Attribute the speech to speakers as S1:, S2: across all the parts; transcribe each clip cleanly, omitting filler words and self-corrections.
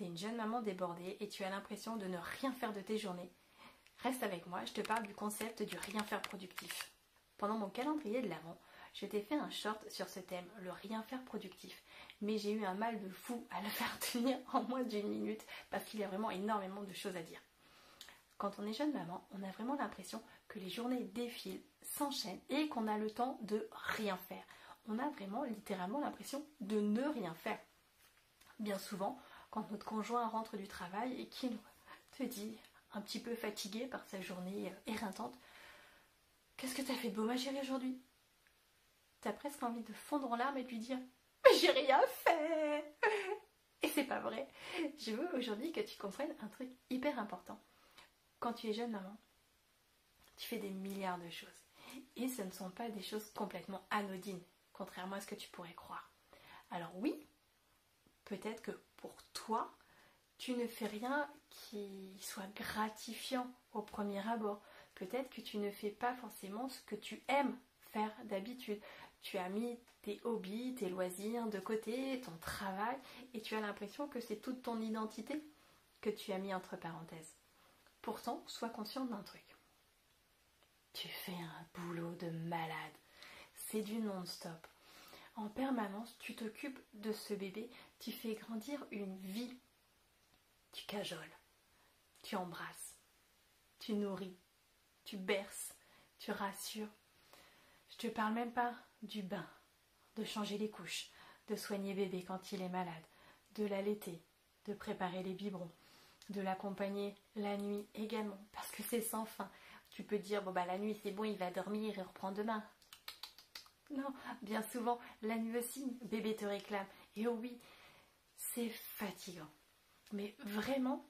S1: tu es une jeune maman débordée et tu as l'impression de ne rien faire de tes journées, reste avec moi, je te parle du concept du rien faire productif. Pendant mon calendrier de l'Avent, je t'ai fait un short sur ce thème, le rien faire productif. Mais j'ai eu un mal de fou à le faire tenir en moins d'1 minute parce qu'il y a vraiment énormément de choses à dire. Quand on est jeune maman, on a vraiment l'impression que les journées défilent, s'enchaînent et qu'on a le temps de rien faire. On a vraiment littéralement l'impression de ne rien faire. Bien souvent, quand notre conjoint rentre du travail et qu'il te dit, un petit peu fatigué par sa journée éreintante, « Qu'est-ce que t'as fait de beau ma chérie aujourd'hui ?» T'as presque envie de fondre en larmes et de lui dire « Mais j'ai rien fait !» Et c'est pas vrai. Je veux aujourd'hui que tu comprennes un truc hyper important. Quand tu es jeune maman, tu fais des milliards de choses. Et ce ne sont pas des choses complètement anodines, contrairement à ce que tu pourrais croire. Alors oui, peut-être que pour toi, tu ne fais rien qui soit gratifiant au premier abord. Peut-être que tu ne fais pas forcément ce que tu aimes faire d'habitude. Tu as mis tes hobbies, tes loisirs de côté, ton travail, et tu as l'impression que c'est toute ton identité que tu as mis entre parenthèses. Pourtant, sois consciente d'un truc. Tu fais un boulot de malade. C'est du non-stop. En permanence, tu t'occupes de ce bébé, tu fais grandir une vie. Tu cajoles, tu embrasses, tu nourris, tu berces, tu rassures. Je te parle même pas du bain, de changer les couches, de soigner bébé quand il est malade, de l'allaiter, de préparer les biberons, de l'accompagner la nuit également, parce que c'est sans fin. Tu peux dire, bon bah la nuit c'est bon, il va dormir et reprend demain. Non, bien souvent, la nuit aussi, bébé te réclame. Et oh oui, c'est fatigant. Mais vraiment,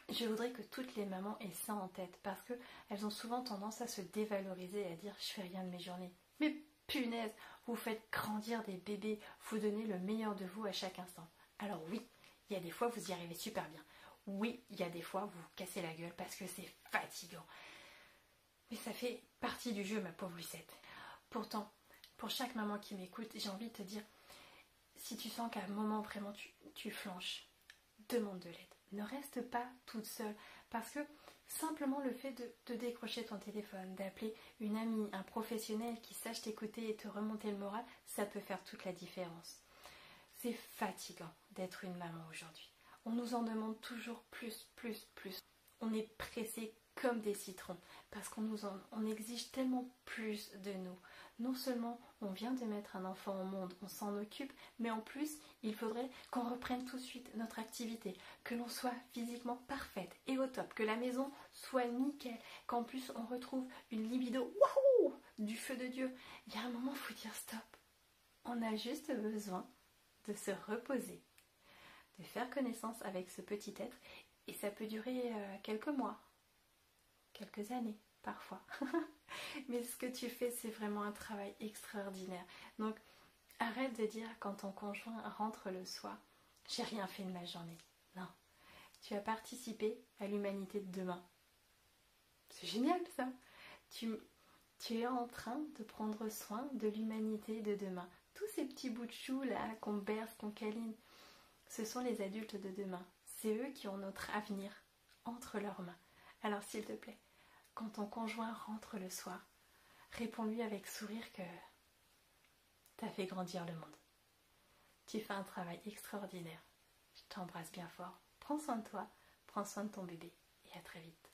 S1: je voudrais que toutes les mamans aient ça en tête parce qu'elles ont souvent tendance à se dévaloriser et à dire « je fais rien de mes journées ». Mais punaise, vous faites grandir des bébés, vous donnez le meilleur de vous à chaque instant. Alors oui, il y a des fois vous y arrivez super bien. Oui, il y a des fois vous vous cassez la gueule parce que c'est fatigant. Mais ça fait partie du jeu, ma pauvre Lucette. Pourtant, pour chaque maman qui m'écoute, j'ai envie de te dire, si tu sens qu'à un moment vraiment tu flanches, demande de l'aide. Ne reste pas toute seule parce que simplement le fait de décrocher ton téléphone, d'appeler une amie, un professionnel qui sache t'écouter et te remonter le moral, ça peut faire toute la différence. C'est fatigant d'être une maman aujourd'hui. On nous en demande toujours plus. On est pressé comme des citrons parce on exige tellement plus de nous. Non seulement on vient de mettre un enfant au monde, on s'en occupe, mais en plus il faudrait qu'on reprenne tout de suite notre activité, que l'on soit physiquement parfaite et au top, que la maison soit nickel, qu'en plus on retrouve une libido wouhou, du feu de Dieu. Il y a un moment, il faut dire stop. On a juste besoin de se reposer, de faire connaissance avec ce petit être, et ça peut durer quelques mois, quelques années parfois. Mais ce que tu fais, c'est vraiment un travail extraordinaire. Donc arrête de dire quand ton conjoint rentre le soir, j'ai rien fait de ma journée. Non, tu as participé à l'humanité de demain. C'est génial ça. Tu es en train de prendre soin de l'humanité de demain. Tous ces petits bouts de chou là qu'on berce, qu'on câline, ce sont les adultes de demain. C'est eux qui ont notre avenir entre leurs mains. Alors s'il te plaît, quand ton conjoint rentre le soir, réponds-lui avec sourire que t'as fait grandir le monde. Tu fais un travail extraordinaire. Je t'embrasse bien fort. Prends soin de toi, prends soin de ton bébé et à très vite.